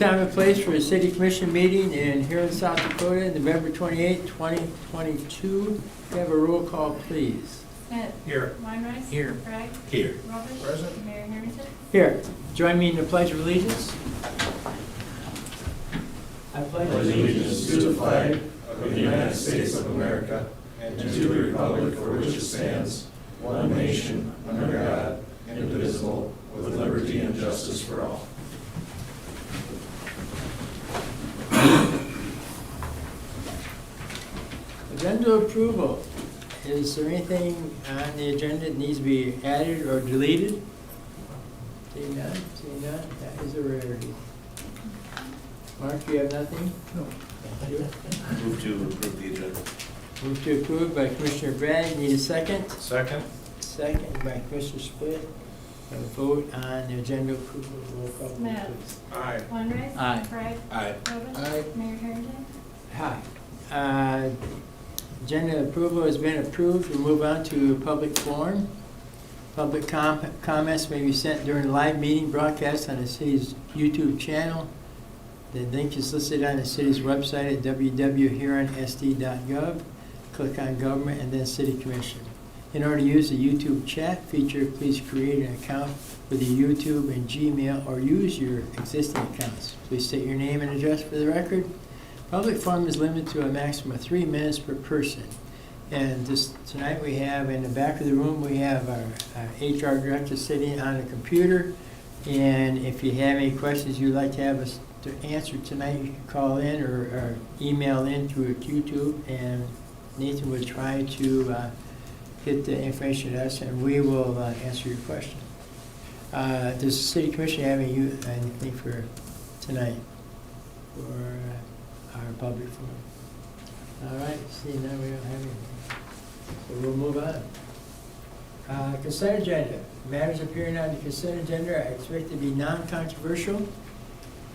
Time and place for a city commission meeting in Huron, South Dakota, November 28, 2022. We have a roll call, please. Smith. Here. Weinreich. Here. Bragg. Here. Robish. Present. Mayor Harrington. Here, join me in the Pledge of Allegiance. I pledge allegiance to the flag of the United States of America and to the republic for which it stands, one nation, under God, indivisible, with liberty and justice for all. Agenda approval. Is there anything on the agenda that needs to be added or deleted? Seeing none, seeing none, that is a rarity. Mark, you have nothing? No. Thank you. Move to approve the agenda. Move to approve by Commissioner Bragg. Need a second? Second. Second by Commissioner Split. A vote on the agenda approval. Roll call, vote, Smith. please. Aye. Weinreich. Aye. Bragg. Aye. Robish. Aye. Mayor Harrington. Hi. Agenda approval has been approved. We'll move on to public forum. Public comments may be sent during the live meeting broadcast on the city's YouTube channel. The link is listed on the city's website at www.huronsd.gov. Click on Government and then City Commission. In order to use the YouTube chat feature, please create an account with the YouTube and Gmail or use your existing accounts. Please state your name and address for the record. Public forum is limited to a maximum of 3 minutes per person. And tonight we have, in the back of the room, we have our HR director sitting on a computer. And if you have any questions you'd like to have us to answer tonight, you can call in or email in through YouTube, and Nathan will try to get the information to us, and we will answer your question. Does the City Commission have anything for tonight for our public forum? All right, see, now we don't have anything. So we'll move on. Consent agenda. Matters appearing on the consent agenda are expected to be non-controversial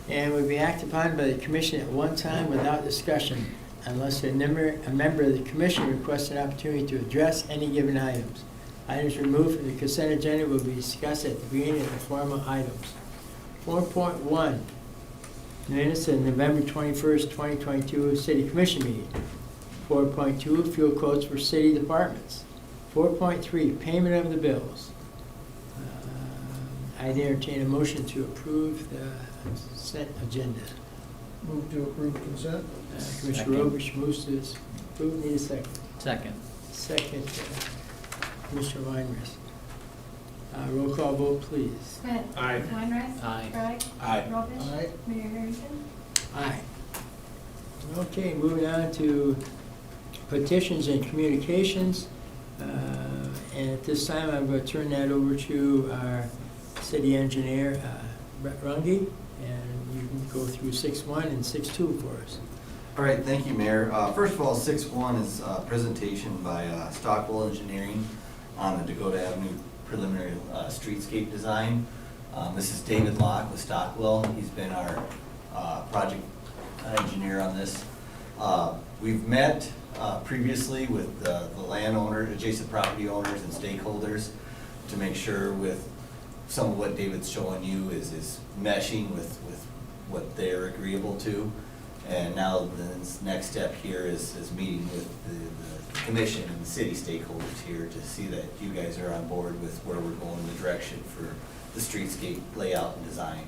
and will be acted upon by the commission at one time without discussion unless a member of the commission requests an opportunity to address any given items. Items removed from the consent agenda will be discussed at the beginning of the formal items. 4.1, minutes of November 21st, 2022 City Commission meeting. 4.2, fuel quotes for city departments. 4.3, payment of the bills. I'd entertain a motion to approve the consent agenda. Move to approve consent. Commissioner Robish moves to approve. Need a second. Second. Second, Commissioner Weinrich. Roll call vote, please. Smith. Aye. Weinreich. Aye. Bragg. Aye. Robish. Aye. Mayor Harrington. Aye. Okay, moving on to petitions and communications. And at this time, I'm going to turn that over to our city engineer, Brett Runge, and you can go through 6.1 and 6.2 for us. All right, thank you, Mayor. First of all, 6.1 is a presentation by Stockwell Engineering on the Dakota Avenue preliminary streetscape design. This is David Locke with Stockwell. He's been our project engineer on this. We've met previously with the landowner, adjacent property owners and stakeholders to make sure with some of what David's showing you is meshing with what they're agreeable to. And now the next step here is meeting with the commission and the city stakeholders here to see that you guys are on board with where we're going, the direction for the streetscape layout and design.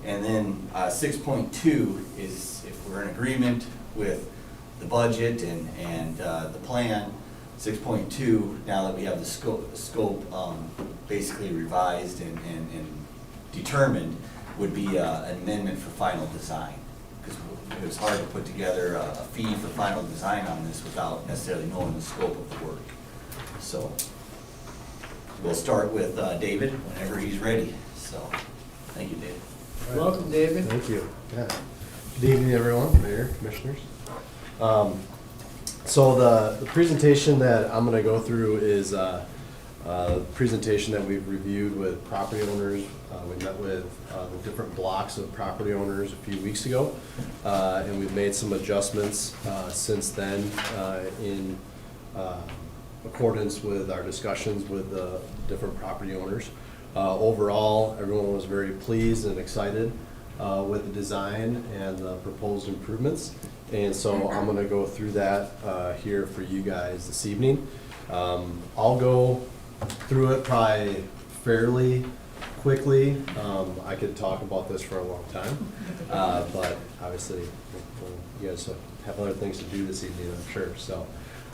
And then 6.2 is if we're in agreement with the budget and the plan. 6.2, now that we have the scope basically revised and determined, would be an amendment for final design. Because it was hard to put together a fee for final design on this without necessarily knowing the scope of the work. So we'll start with David whenever he's ready. So thank you, David. Welcome, David. Thank you. Yeah. Good evening, everyone, Mayor, Commissioners. So the presentation that I'm going to go through is a presentation that we've reviewed with property owners. We met with the different blocks of property owners a few weeks ago, and we've made some adjustments since then in accordance with our discussions with the different property owners. Overall, everyone was very pleased and excited with the design and the proposed improvements. And so I'm gonna go through that here for you guys this evening. I'll go through it probably fairly quickly. I could talk about this for a long time, but obviously you guys have other things to do this evening, I'm sure. So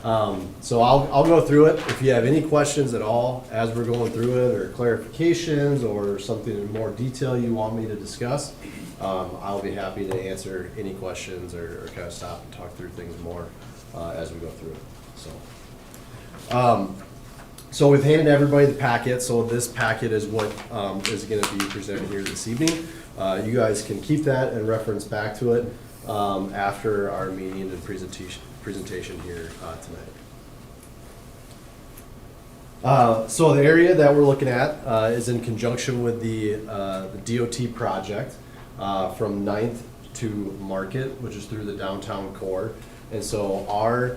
I'll go through it. If you have any questions at all as we're going through it, or clarifications, or something in more detail you want me to discuss, I'll be happy to answer any questions or kind of stop and talk through things more as we go through it. So we've handed everybody the packet. So this packet is what is going to be presented here this evening. You guys can keep that and reference back to it after our meeting and presentation here tonight. So the area that we're looking at is in conjunction with the DOT project from 9th to Market, which is through the downtown core. And so our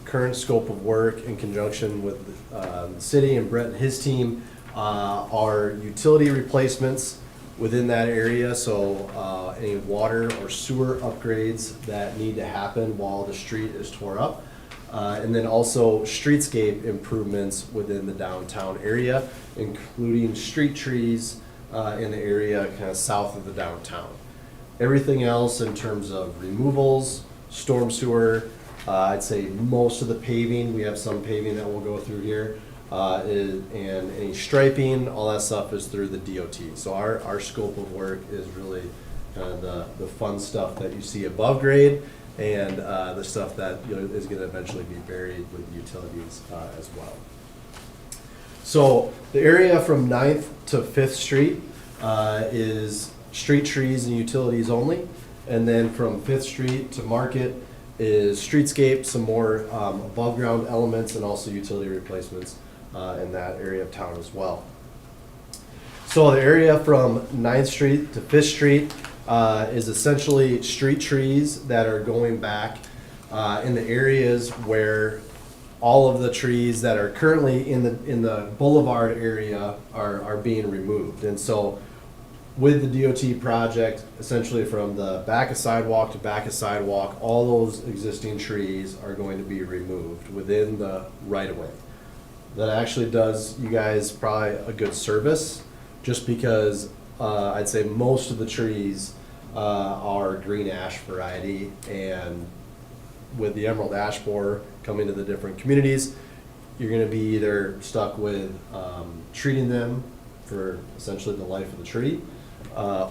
current scope of work in conjunction with the city and Brett and his team are utility replacements within that area. So any water or sewer upgrades that need to happen while the street is tore up. And then also streetscape improvements within the downtown area, including street trees in the area kind of south of the downtown. Everything else in terms of removals, storm sewer, I'd say most of the paving, we have some paving that we'll go through here, and any striping, all that stuff is through the DOT. So our scope of work is really kind of the fun stuff that you see above grade, and the stuff that is going to eventually be buried with utilities as well. So the area from 9th to 5th Street is street trees and utilities only. And then from 5th Street to Market is streetscape, some more above ground elements, and also utility replacements in that area of town as well. So the area from 9th Street to 5th Street is essentially street trees that are going back in the areas where all of the trees that are currently in the boulevard area are being removed. And so with the DOT project, essentially from the back of sidewalk to back of sidewalk, all those existing trees are going to be removed within the right-of-way. That actually does you guys probably a good service, just because I'd say most of the trees are green ash variety, and with the emerald ash borer coming to the different communities, you're going to be either stuck with treating them for essentially the life of the tree,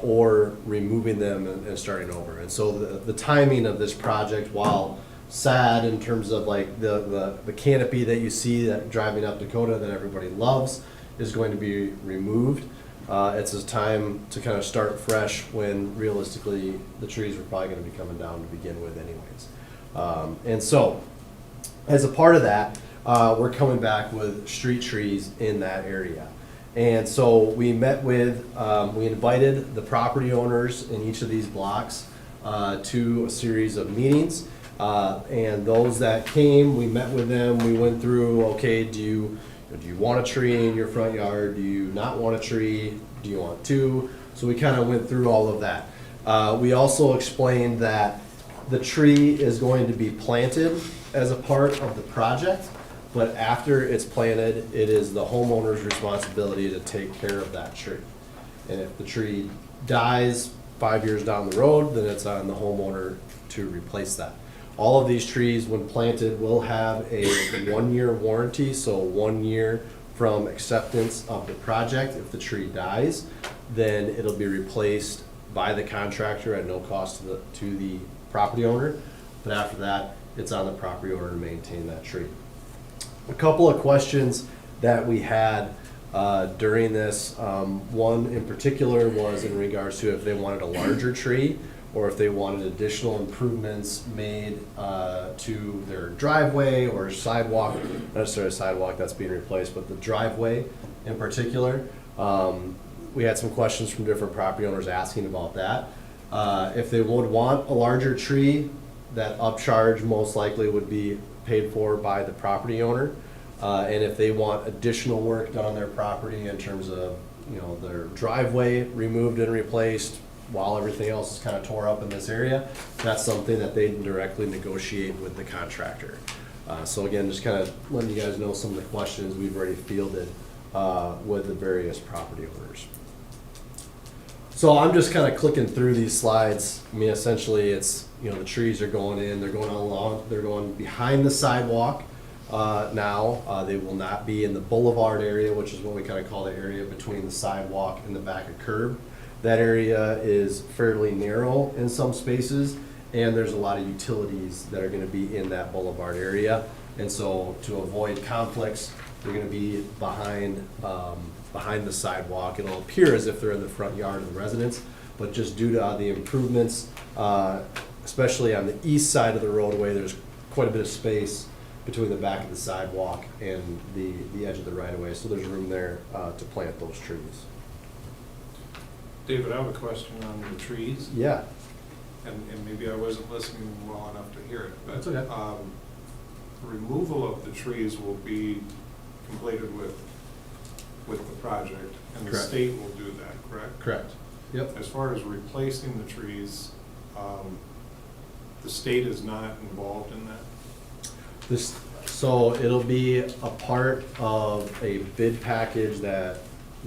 or removing them and starting over. And so the timing of this project, while sad in terms of like the canopy that you see that driving up Dakota that everybody loves, is going to be removed. It's a time to kind of start fresh when realistically the trees were probably going to be coming down to begin with anyways. And so as a part of that, we're coming back with street trees in that area. And so we met with, we invited the property owners in each of these blocks to a series of meetings. And those that came, we met with them, we went through, okay, do you want a tree in your front yard? Do you not want a tree? Do you want two? So we kind of went through all of that. We also explained that the tree is going to be planted as a part of the project. But after it's planted, it is the homeowner's responsibility to take care of that tree. And if the tree dies 5 years down the road, then it's on the homeowner to replace that. All of these trees, when planted, will have a 1-year warranty, so 1 year from acceptance of the project. If the tree dies, then it'll be replaced by the contractor at no cost to the property owner. But after that, it's on the property owner to maintain that tree. A couple of questions that we had during this, one in particular was in regards to if they wanted a larger tree or if they wanted additional improvements made to their driveway or sidewalk, not necessarily a sidewalk that's being replaced, but the driveway in particular. We had some questions from different property owners asking about that. If they would want a larger tree, that upcharge most likely would be paid for by the property owner. And if they want additional work done on their property in terms of their driveway removed and replaced, while everything else is kind of tore up in this area, that's something that they directly negotiate with the contractor. So again, just kind of letting you guys know some of the questions we've already fielded with the various property owners. So I'm just kind of clicking through these slides. I mean, essentially, it's, the trees are going in, they're going behind the sidewalk now. They will not be in the boulevard area, which is what we kind of call the area between the sidewalk and the back of curb. That area is fairly narrow in some spaces, and there's a lot of utilities that are going to be in that boulevard area. And so to avoid conflicts, they're going to be behind the sidewalk. It'll appear as if they're in the front yard of the residence, but just due to the improvements, especially on the east side of the roadway, there's quite a bit of space between the back of the sidewalk and the edge of the right-of-way, so there's room there to plant those trees. David, I have a question on the trees, Yeah. and maybe I wasn't listening well enough to hear it, but That's okay. the removal of the trees will be completed with the project, and the Correct. state will do that, correct? Correct. Yep. As far as replacing the trees, the state is not involved in that? So it'll be a part of a bid package that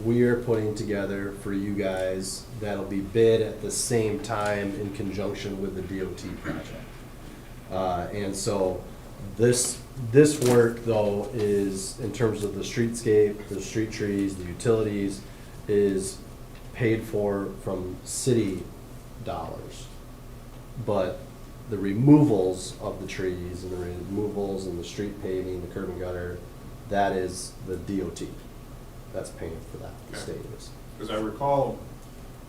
we are putting together for you guys that'll be bid at the same time in conjunction with the DOT project. And so this work though is, in terms of the streetscape, the street trees, the utilities, is paid for from city dollars. But the removals of the trees and the removals and the street paving, the curb and gutter, that is the DOT. That's paying for that, the Okay. state is. Because I recall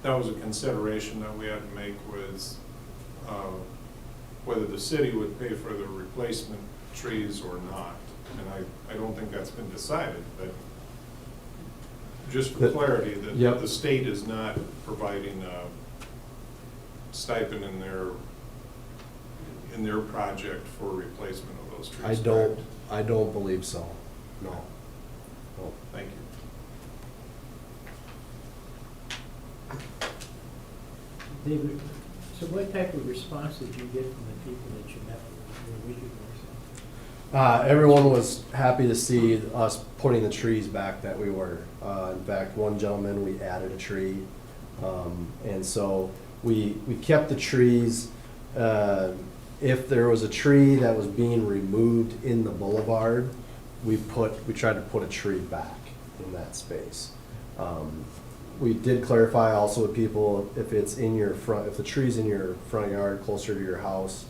that was a consideration that we had to make was whether the city would pay for the replacement trees or not. And I don't think that's been decided, but just for clarity, that Yep. the state is not providing a stipend in their project for replacement of those trees. correct? I don't believe so, no. No. Thank you. David, so what type of response did you get from the people that you met with a week ago or so? Everyone was happy to see us putting the trees back that we were. In fact, one gentleman, we added a tree. And so we kept the trees. If there was a tree that was being removed in the boulevard, we tried to put a tree back in that space. We did clarify also with people, if it's in your front, if the tree's in your front yard closer to your house,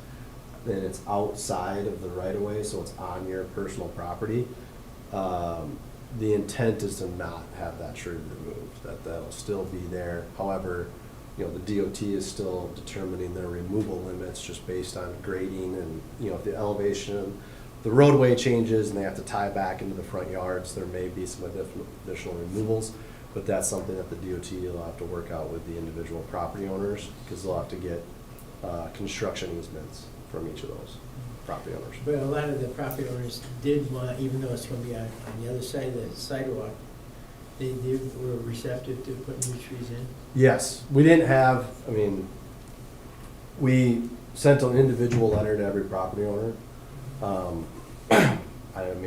then it's outside of the right of way, so it's on your personal property. The intent is to not have that tree removed, that'll still be there. However, the DOT is still determining their removal limits just based on grading and, if the elevation, the roadway changes and they have to tie back into the front yards, there may be some additional removals. But that's something that the DOT will have to work out with the individual property owners, because they'll have to get construction easements from each of those property owners. But a lot of the property owners did want, even though it's gonna be on the other side of the sidewalk, they were receptive to putting new trees in? Yes, we didn't have, we sent an individual letter to every property owner.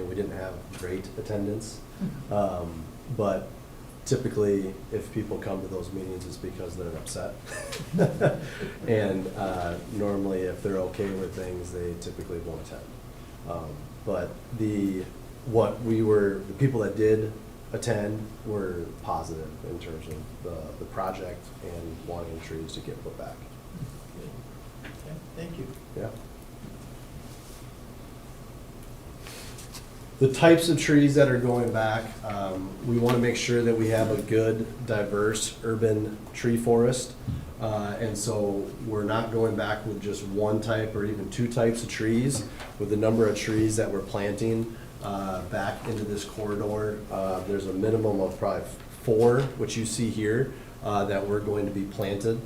We didn't have great attendance, but typically, if people come to those meetings, it's because they're upset. And normally, if they're okay with things, they typically won't attend. But the people that did attend were positive in terms of the project and wanting trees to get put back. Okay, thank you. Yeah. The types of trees that are going back, we want to make sure that we have a good, diverse urban tree forest. And so we're not going back with just one type or even two types of trees. With the number of trees that we're planting back into this corridor, there's a minimum of probably 4, which you see here, that we're going to be planted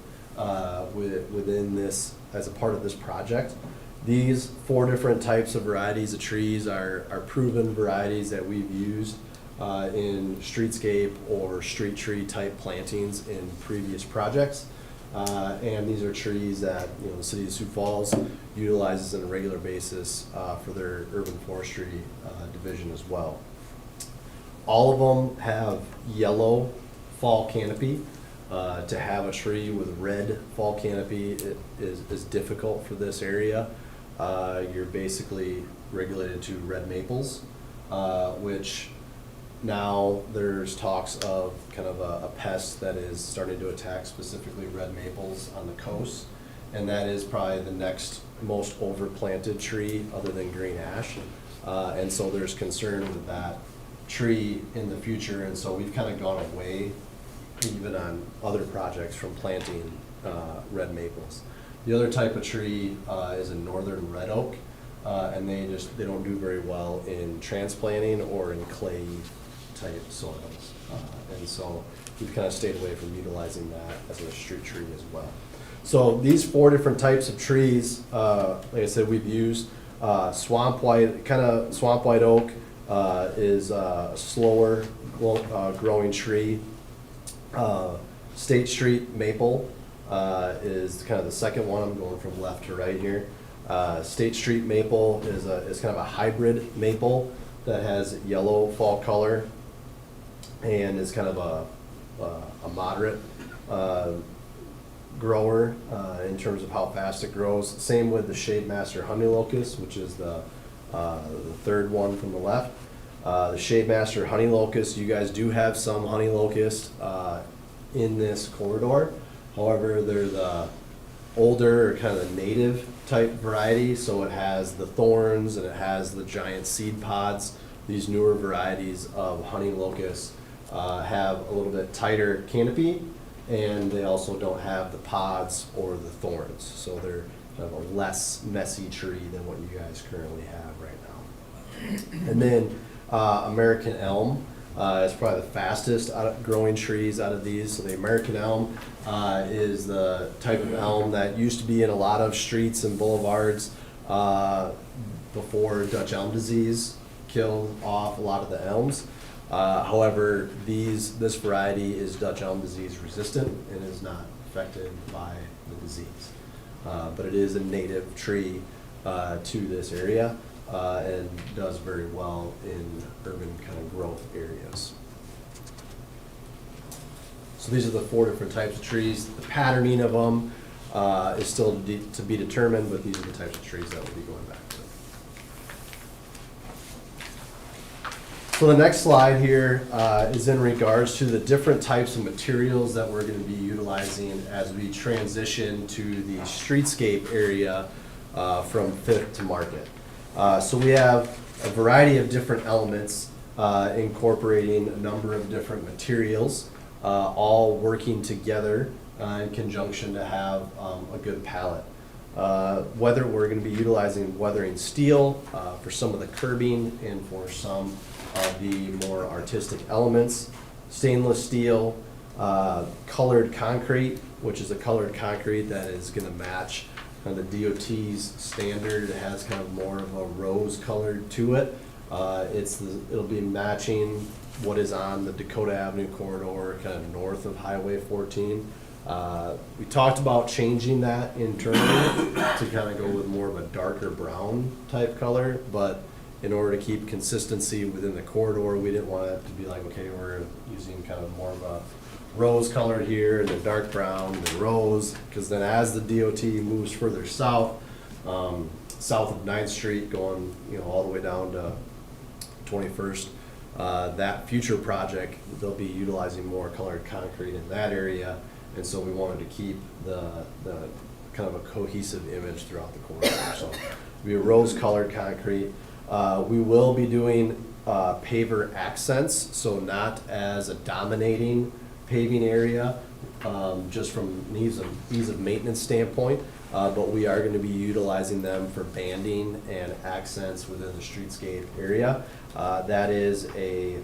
within this, as a part of this project. These 4 different types of varieties of trees are proven varieties that we've used in streetscape or street tree type plantings in previous projects. And these are trees that, the city of Sioux Falls utilizes on a regular basis for their urban forestry division as well. All of them have yellow fall canopy. To have a tree with red fall canopy is difficult for this area. You're basically regulated to red maples, which now there's talks of kind of a pest that is starting to attack specifically red maples on the coast. And that is probably the next most overplanted tree other than green ash. And so there's concern with that tree in the future. And so we've kind of gone away, even on other projects, from planting red maples. The other type of tree is a northern red oak. And they don't do very well in transplanting or in clay type soils. And so we've kind of stayed away from utilizing that as a street tree as well. So these 4 different types of trees, like I said, we've used swamp white oak is a slower growing tree. State Street maple is kind of the second one. I'm going from left to right here. State Street maple is kind of a hybrid maple that has yellow fall color and is kind of a moderate grower in terms of how fast it grows. Same with the Shade Master honey locust, which is the third one from the left. The Shade Master honey locust, you guys do have some honey locust in this corridor. However, they're the older, or kind of the native type variety, so it has the thorns and it has the giant seed pods. These newer varieties of honey locust have a little bit tighter canopy, and they also don't have the pods or the thorns. So they're kind of a less messy tree than what you guys currently have right now. And then American elm is probably the fastest growing trees out of these. So the American elm is the type of elm that used to be in a lot of streets and boulevards before Dutch elm disease killed off a lot of the elms. However, this variety is Dutch elm disease resistant and is not affected by the disease. But it is a native tree to this area and does very well in urban kind of growth areas. So these are the 4 different types of trees. The patterning of them is still to be determined, but these are the types of trees that we'll be going back to. So the next slide here is in regards to the different types of materials that we're going to be utilizing as we transition to the streetscape area from Fifth to Market. So we have a variety of different elements incorporating a number of different materials, all working together in conjunction to have a good palette. Whether we're going to be utilizing weathering steel for some of the curbing and for some of the more artistic elements, stainless steel, colored concrete, which is a colored concrete that is going to match kind of the DOT's standard. It has kind of more of a rose colored to it. It'll be matching what is on the Dakota Avenue corridor, kind of north of Highway 14. We talked about changing that internally to kind of go with more of a darker brown type color, but in order to keep consistency within the corridor, we didn't want it to be like, okay, we're using kind of more of a rose color here and then dark brown and then rose, because then as the DOT moves further south, south of 9th Street going all the way down to 21st, that future project, they'll be utilizing more colored concrete in that area, and so we wanted to keep the kind of a cohesive image throughout the corridor. So it'll be a rose colored concrete. We will be doing paver accents, so not as a dominating paving area, just from an ease of maintenance standpoint, but we are going to be utilizing them for banding and accents within the streetscape area. That is a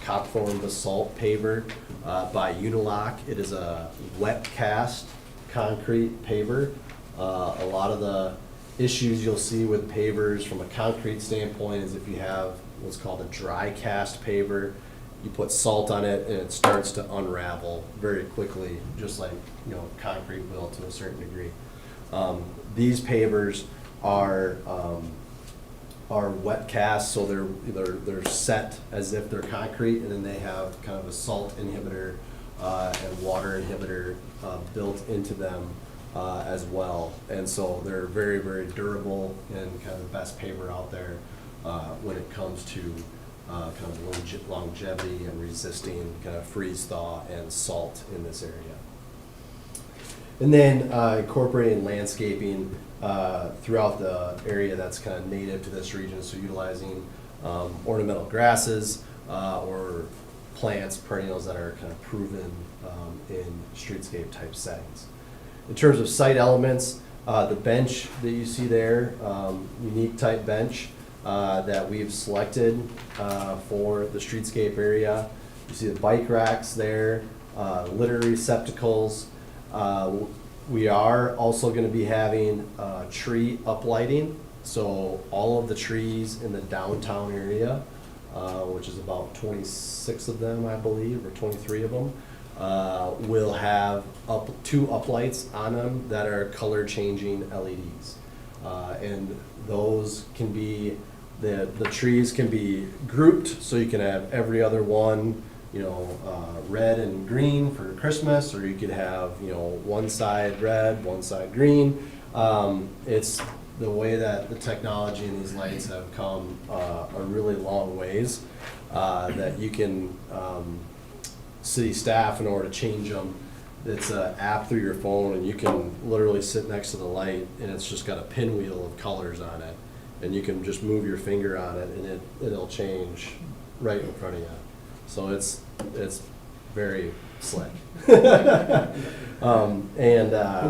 Copthorne basalt paver by Unilock. It is a wet cast concrete paver. A lot of the issues you'll see with pavers from a concrete standpoint is if you have what's called a dry cast paver, you put salt on it and it starts to unravel very quickly, just like, you know, concrete will to a certain degree. These pavers are wet cast, so they're set as if they're concrete, and then they have kind of a salt inhibitor and water inhibitor built into them as well. And so they're very, very durable and kind of the best paver out there when it comes to kind of longevity and resisting kind of freeze thaw and salt in this area. And then incorporating landscaping throughout the area that's kind of native to this region, so utilizing ornamental grasses or plants, perennials that are kind of proven in streetscape type settings. In terms of site elements, the bench that you see there, unique type bench that we've selected for the streetscape area. You see the bike racks there, litter receptacles. We are also going to be having tree uplighting, so all of the trees in the downtown area, which is about 26 of them, I believe, or 23 of them, will have two uplights on them that are color changing LEDs. And those can be, the trees can be grouped, so you can have every other one, you know, red and green for Christmas, or you could have, you know, one side red, one side green. It's the way that the technology and these lights have come a really long ways, that you can, city staff, in order to change them, it's an app through your phone, and you can literally sit next to the light, and it's just got a pinwheel of colors on it, and you can just move your finger on it, and it'll change right in front of you. So it's very slick. Who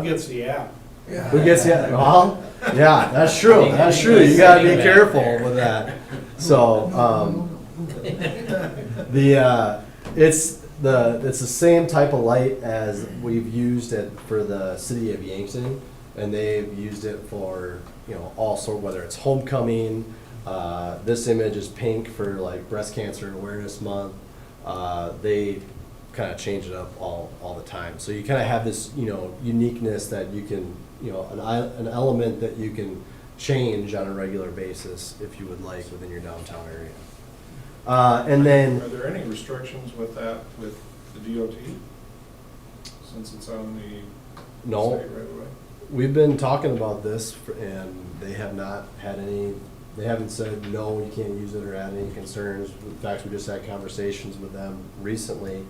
gets the app? Who gets it? Well, yeah, that's true. That's true. You gotta be careful with that. So it's the same type of light as we've used it for the city of Yankton, and they've used it for, you know, all sort, whether it's homecoming. This image is pink for like Breast Cancer Awareness Month. They kind of change it up all the time. So you kind of have this, you know, uniqueness that you can, you know, an element that you can change on a regular basis if you would like within your downtown area. And then, Are there any restrictions with that, with the DOT? Since it's on the no, site right away? we've been talking about this and they have not had any, they haven't said, no, you can't use it or had any concerns. In fact, we just had conversations with them recently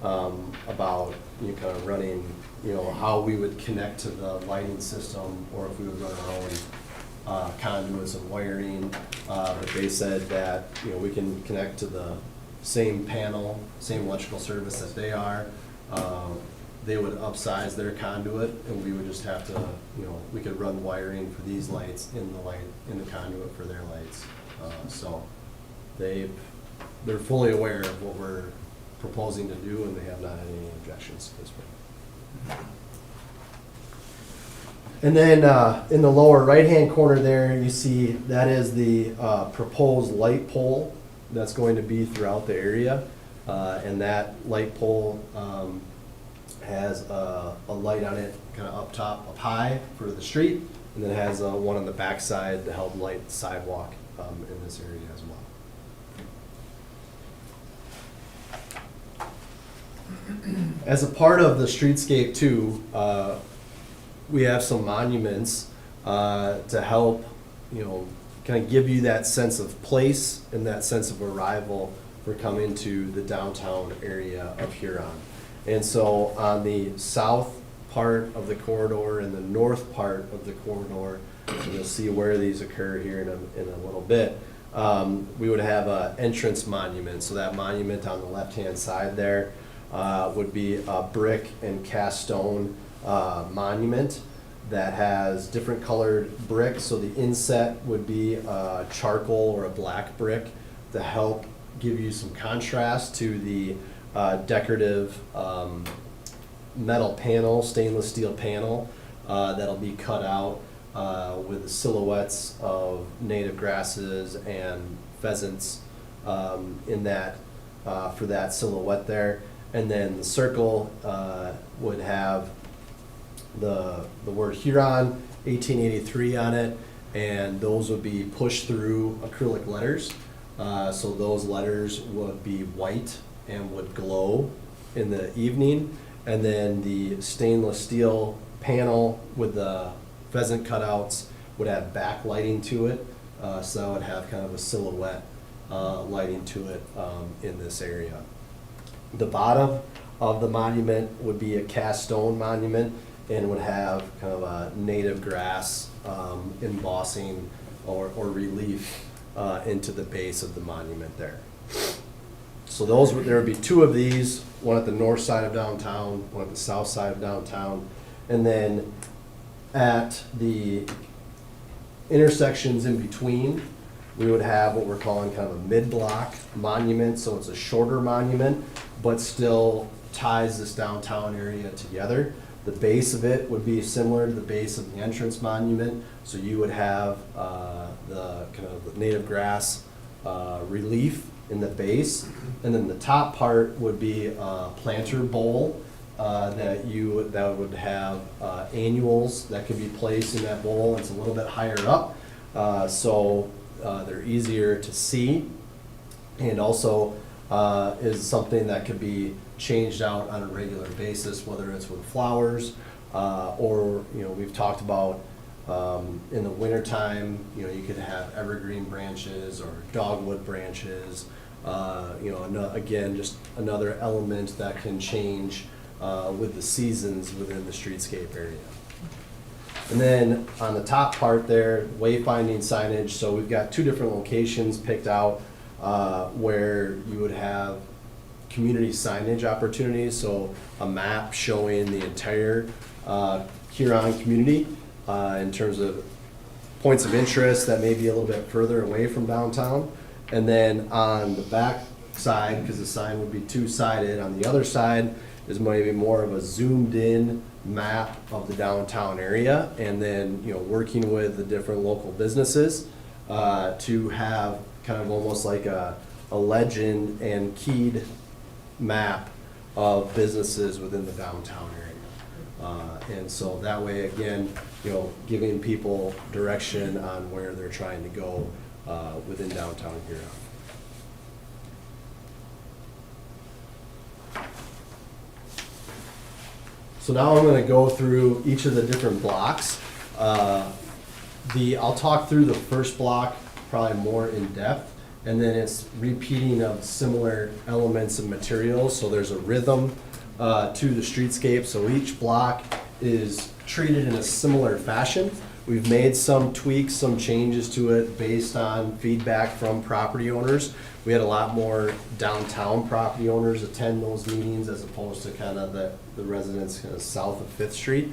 about, you know, kind of running, you know, how we would connect to the lighting system, or if we would run our own conduits and wiring. But they said that, you know, we can connect to the same panel, same electrical service that they are. They would upsize their conduit, and we would just have to, you know, we could run wiring for these lights in the conduit for their lights. So they're fully aware of what we're proposing to do, and they have not had any objections to this point. And then in the lower right-hand corner there, you see that is the proposed light pole that's going to be throughout the area. And that light pole has a light on it kind of up top, up high for the street, and then it has one on the back side to help light the sidewalk in this area as well. As a part of the streetscape too, we have some monuments to help, you know, kind of give you that sense of place and that sense of arrival for coming to the downtown area of Huron. And so on the south part of the corridor and the north part of the corridor, and you'll see where these occur here in a little bit, we would have an entrance monument. So that monument on the left-hand side there would be a brick and cast stone monument that has different colored bricks. So the inset would be a charcoal or a black brick to help give you some contrast to the decorative metal panel, stainless steel panel that'll be cut out with the silhouettes of native grasses and pheasants in that for that silhouette there. And then the circle would have the word Huron, 1883 on it, and those would be pushed through acrylic letters. So those letters would be white and would glow in the evening. And then the stainless steel panel with the pheasant cutouts would have backlighting to it. So that would have kind of a silhouette lighting to it in this area. The bottom of the monument would be a cast stone monument and would have kind of a native grass embossing or relief into the base of the monument there. So there would be two of these, one at the north side of downtown, one at the south side of downtown. And then at the intersections in between, we would have what we're calling kind of a mid-block monument. So it's a shorter monument, but still ties this downtown area together. The base of it would be similar to the base of the entrance monument. So you would have the kind of native grass relief in the base. And then the top part would be a planter bowl that would have annuals that could be placed in that bowl. It's a little bit higher up, so they're easier to see, and also is something that could be changed out on a regular basis, whether it's with flowers or we've talked about in the wintertime, you could have evergreen branches or dogwood branches. Again, just another element that can change with the seasons within the streetscape area. And then on the top part there, wayfinding signage. So we've got two different locations picked out where you would have community signage opportunities. So a map showing the entire Huron community in terms of points of interest that may be a little bit further away from downtown. And then on the back side, because the sign would be two-sided, on the other side is maybe more of a zoomed in map of the downtown area, and then working with the different local businesses to have kind of almost like a legend and keyed map of businesses within the downtown area. And so that way, again, giving people direction on where they're trying to go within downtown Huron. So now I'm going to go through each of the different blocks. I'll talk through the first block probably more in depth, and then it's repeating of similar elements and materials. So there's a rhythm to the streetscape. So each block is treated in a similar fashion. We've made some tweaks, some changes to it based on feedback from property owners. We had a lot more downtown property owners attend those meetings as opposed to kind of the residents kind of south of 5th Street.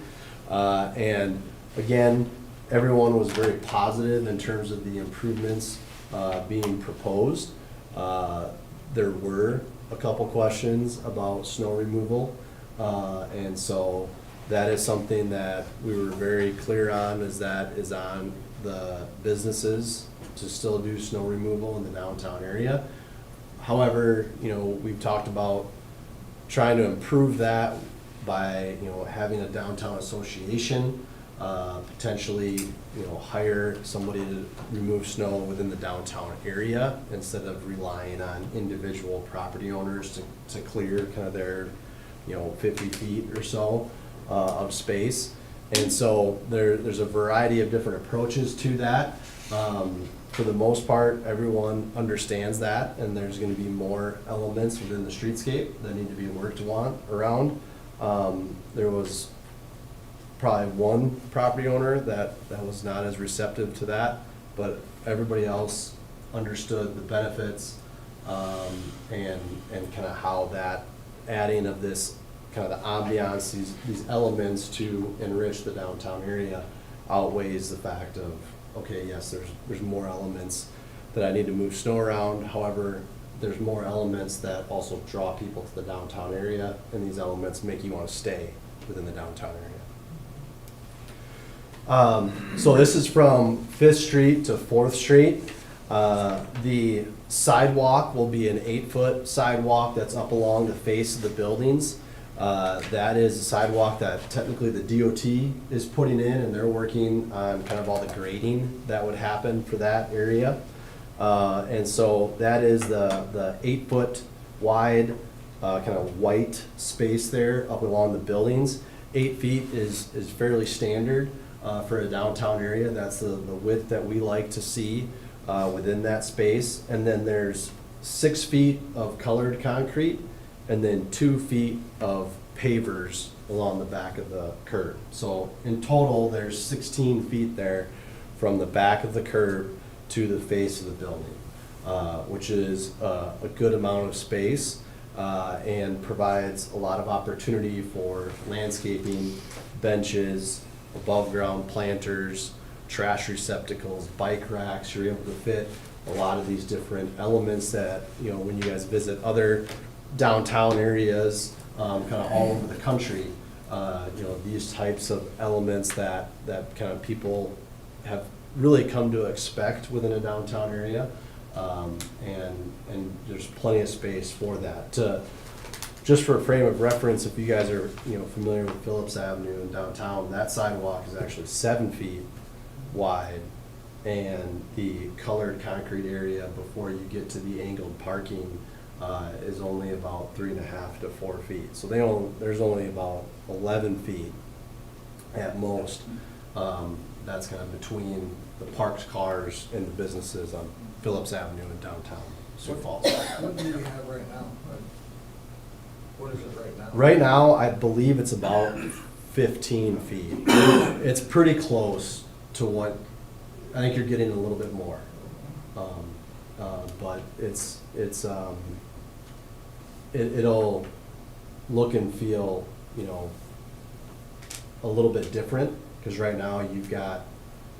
And again, everyone was very positive in terms of the improvements being proposed. There were a couple questions about snow removal, and so that is something that we were very clear on, is on the businesses to still do snow removal in the downtown area. However, we've talked about trying to improve that by, having a downtown association, potentially, hire somebody to remove snow within the downtown area instead of relying on individual property owners to clear kind of their, 50 feet or so of space. And so there's a variety of different approaches to that. For the most part, everyone understands that, and there's going to be more elements within the streetscape that need to be worked around. There was probably one property owner that was not as receptive to that, but everybody else understood the benefits and kind of how that adding of this kind of the ambiance, these elements to enrich the downtown area outweighs the fact of, okay, yes, there's more elements that I need to move snow around. However, there's more elements that also draw people to the downtown area, and these elements make you want to stay within the downtown area. So this is from 5th Street to 4th Street. The sidewalk will be an 8-foot sidewalk that's up along the face of the buildings. That is a sidewalk that technically the DOT is putting in, and they're working on kind of all the grading that would happen for that area. And so that is the 8-foot wide, kind of white space there up along the buildings. 8 feet is fairly standard for a downtown area. That's the width that we like to see within that space. And then there's 6 feet of colored concrete and then 2 feet of pavers along the back of the curb. So in total, there's 16 feet there from the back of the curb to the face of the building, which is a good amount of space and provides a lot of opportunity for landscaping, benches, above-ground planters, trash receptacles, bike racks. You're able to fit a lot of these different elements that, you know, when you guys visit other downtown areas, kind of all over the country, you know, these types of elements that kind of people have really come to expect within a downtown area. And there's plenty of space for that. Just for a frame of reference, if you guys are, you know, familiar with Phillips Avenue in downtown, that sidewalk is actually 7 feet wide, and the colored concrete area before you get to the angled parking is only about 3.5 to 4 feet. So there's only about 11 feet at most. That's kind of between the parked cars and the businesses on Phillips Avenue in downtown Sioux Falls. What do we have right now? What is it right now? Right now, I believe it's about 15 feet. It's pretty close to what, I think you're getting a little bit more. But it'll look and feel, you know, a little bit different, because right now you've got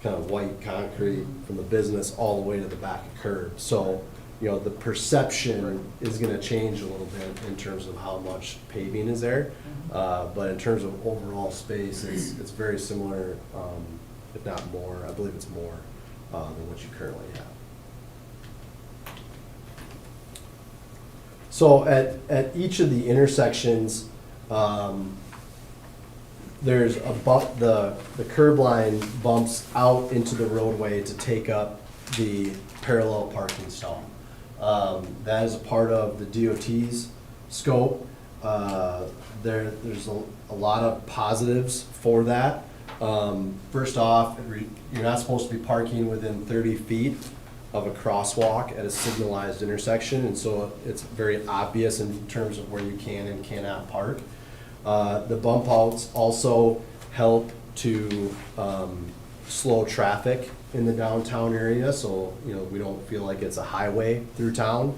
kind of white concrete from the business all the way to the back of curb. So, you know, the perception is gonna change a little bit in terms of how much paving is there. But in terms of overall space, it's very similar, if not more. I believe it's more than what you currently have. So at each of the intersections, there's the curb line bumps out into the roadway to take up the parallel parking stall. That is a part of the DOT's scope. There's a lot of positives for that. First off, you're not supposed to be parking within 30 feet of a crosswalk at a signalized intersection, and so it's very obvious in terms of where you can and cannot park. The bump outs also help to slow traffic in the downtown area, so, you know, we don't feel like it's a highway through town.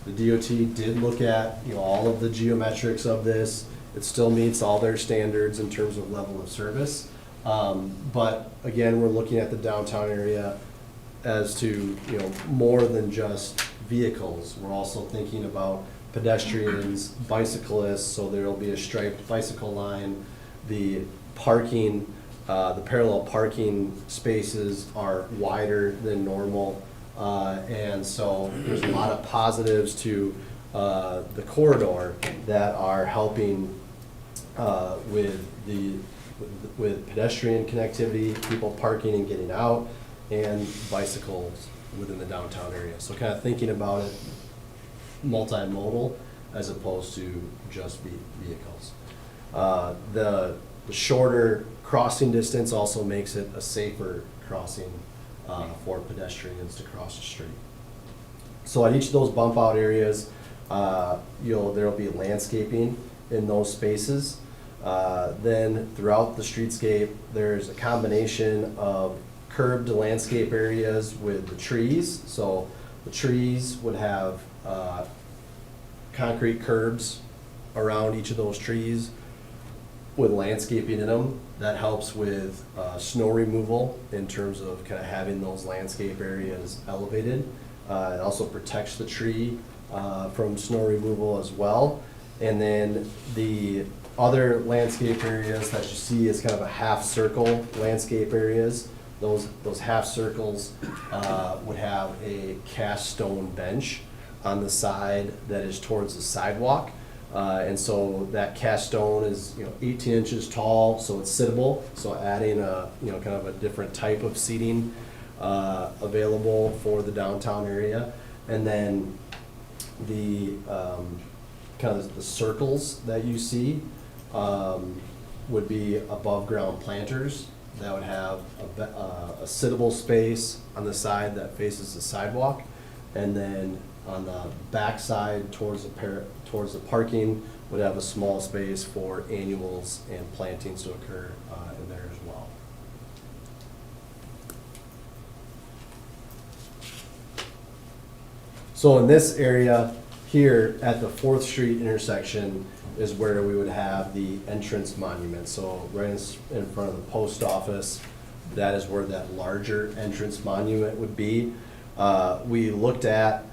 The DOT did look at, you know, all of the geometrics of this. It still meets all their standards in terms of level of service. But again, we're looking at the downtown area as to, you know, more than just vehicles. We're also thinking about pedestrians, bicyclists, so there'll be a striped bicycle line. The parking, the parallel parking spaces are wider than normal. And so there's a lot of positives to the corridor that are helping with pedestrian connectivity, people parking and getting out, and bicycles within the downtown area. So kind of thinking about it multimodal as opposed to just vehicles. The shorter crossing distance also makes it a safer crossing for pedestrians to cross the street. So at each of those bump out areas, there'll be landscaping in those spaces. Then throughout the streetscape, there's a combination of curbed landscape areas with the trees. So the trees would have concrete curbs around each of those trees with landscaping in them. That helps with snow removal in terms of kind of having those landscape areas elevated. It also protects the tree from snow removal as well. And then the other landscape areas that you see is kind of a half circle landscape areas those half circles would have a cast stone bench on the side that is towards the sidewalk. And so that cast stone is, 18 inches tall, so it's sittable. So adding a, kind of a different type of seating available for the downtown area. And then the kind of the circles that you see would be above ground planters that would have a sittable space on the side that faces the sidewalk. And then on the back side towards the parking would have a small space for annuals and plantings to occur in there as well. So in this area here at the 4th Street intersection is where we would have the entrance monument. So right in front of the post office, that is where that larger entrance monument would be. We looked at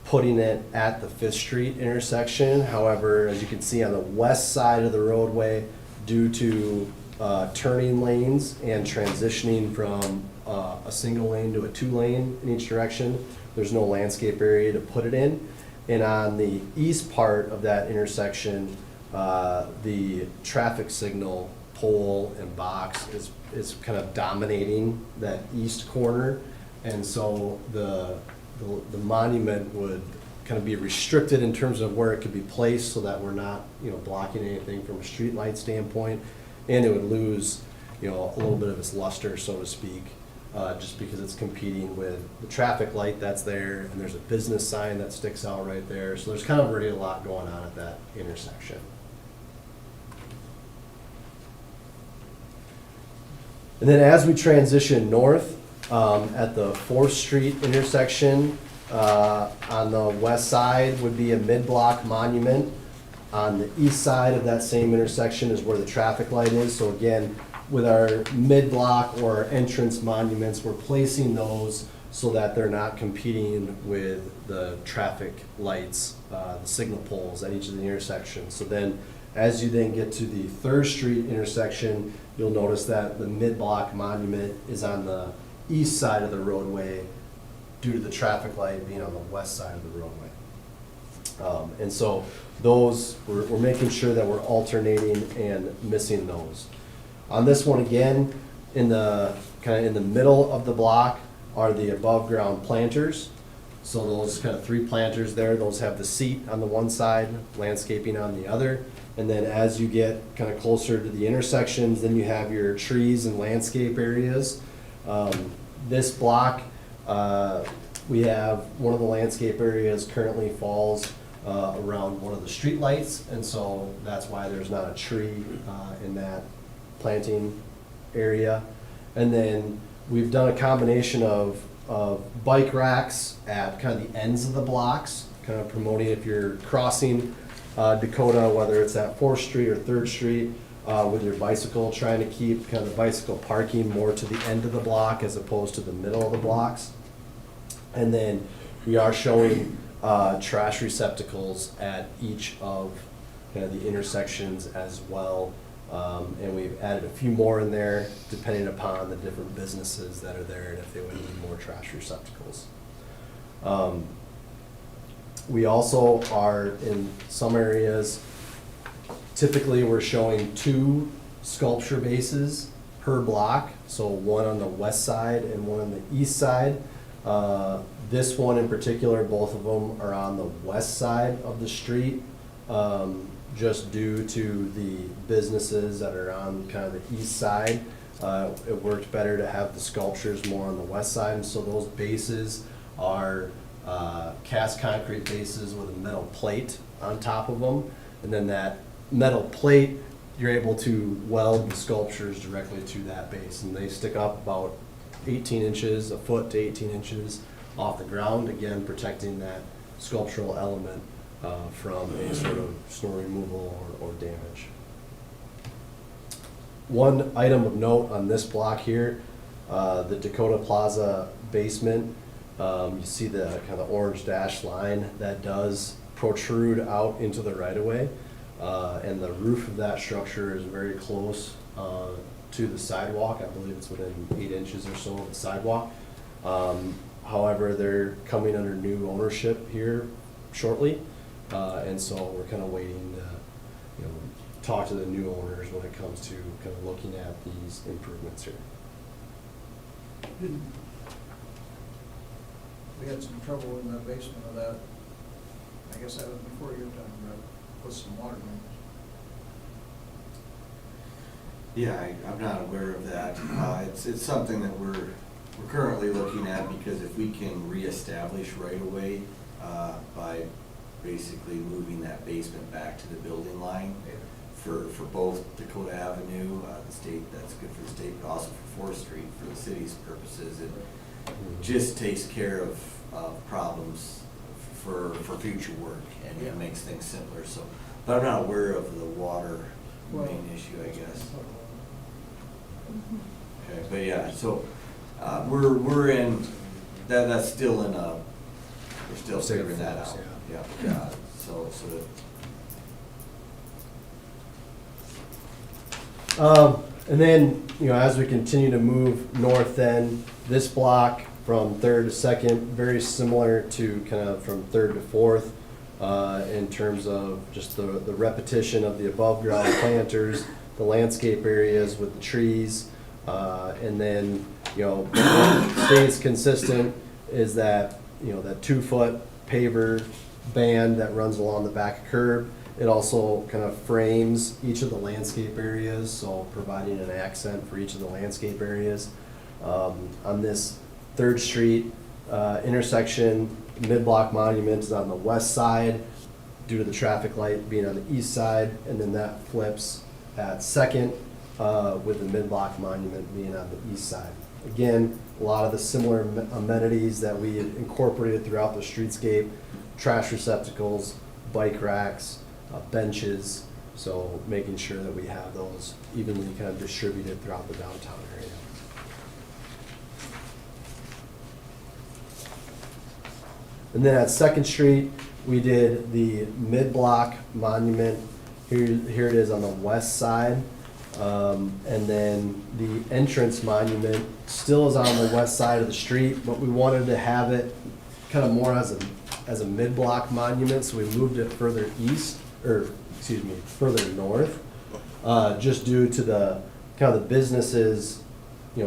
putting it at the 5th Street intersection. However, as you can see on the west side of the roadway, due to turning lanes and transitioning from a single lane to a 2-lane in each direction, there's no landscape area to put it in. And on the east part of that intersection, the traffic signal pole and box is kind of dominating that east corner. And so the monument would kind of be restricted in terms of where it could be placed so that we're not, blocking anything from a street light standpoint. And it would lose, a little bit of its luster, so to speak, just because it's competing with the traffic light that's there, and there's a business sign that sticks out right there. So there's kind of already a lot going on at that intersection. And then as we transition north, at the 4th Street intersection, on the west side would be a mid-block monument. On the east side of that same intersection is where the traffic light is. So again, with our mid-block or our entrance monuments, we're placing those so that they're not competing with the traffic lights, the signal poles at each of the intersections. So then, as you then get to the 3rd Street intersection, you'll notice that the mid-block monument is on the east side of the roadway due to the traffic light being on the west side of the roadway. And so those, we're making sure that we're alternating and missing those. On this one again, in the middle of the block are the above ground planters. So those kind of 3 planters there, those have the seat on the one side, landscaping on the other. And then as you get kind of closer to the intersections, then you have your trees and landscape areas. This block, we have one of the landscape areas currently falls around one of the street lights, and so that's why there's not a tree in that planting area. And then we've done a combination of bike racks at kind of the ends of the blocks, kind of promoting if you're crossing Dakota, whether it's at 4th Street or 3rd Street, with your bicycle, trying to keep kind of the bicycle parking more to the end of the block as opposed to the middle of the blocks. And then we are showing trash receptacles at each of kind of the intersections as well. And we've added a few more in there depending upon the different businesses that are there and if they would need more trash receptacles. We also are in some areas, typically we're showing 2 sculpture bases per block. So one on the west side and one on the east side. This one in particular, both of them are on the west side of the street, just due to the businesses that are on kind of the east side. It worked better to have the sculptures more on the west side, and so those bases are cast concrete bases with a metal plate on top of them, and then that metal plate, you're able to weld the sculptures directly to that base, and they stick up about 18 inches, a foot to 18 inches off the ground, again protecting that sculptural element from any sort of snow removal or damage. One item of note on this block here, the Dakota Plaza basement, you see the kind of orange dashed line that does protrude out into the right-of-way, and the roof of that structure is very close to the sidewalk. I believe it's within 8 inches or so of the sidewalk. However, they're coming under new ownership here shortly, and so we're kind of waiting to, talk to the new owners when it comes to kind of looking at these improvements here. We had some trouble in the basement of that. I guess that was before your time, Brett, with some water mains. Yeah, I'm not aware of that. It's something that we're currently looking at, because if we can reestablish right away by basically moving that basement back to the building line for both Dakota Avenue, the state, that's good for the state, but also for 4th Street for the city's purposes. It just takes care of problems for future work, and Yeah. it makes things simpler. So, but I'm not aware of the water Well- main issue, I guess. Okay, but yeah, so we're in that's still in a, we're still State of figuring that flux, out. yeah. Yeah. So And then, as we continue to move north, then this block from 3rd to 2nd, very similar to kind of from 3rd to 4th in terms of just the repetition of the above ground planters, the landscape areas with the trees, and then, what stays consistent is that, that 2-foot paver band that runs along the back curb. It also kind of frames each of the landscape areas, so providing an accent for each of the landscape areas. On this 3rd Street intersection, mid-block monument is on the west side due to the traffic light being on the east side, and then that flips at 2nd with the mid-block monument being on the east side. Again, a lot of the similar amenities that we had incorporated throughout the streetscape: trash receptacles, bike racks, benches, so making sure that we have those evenly kind of distributed throughout the downtown area. And then at 2nd Street, we did the mid-block monument. Here it is on the west side. And then the entrance monument still is on the west side of the street, but we wanted to have it kind of more as a mid-block monument, so we moved it further east, further north, just due to the kind of the businesses,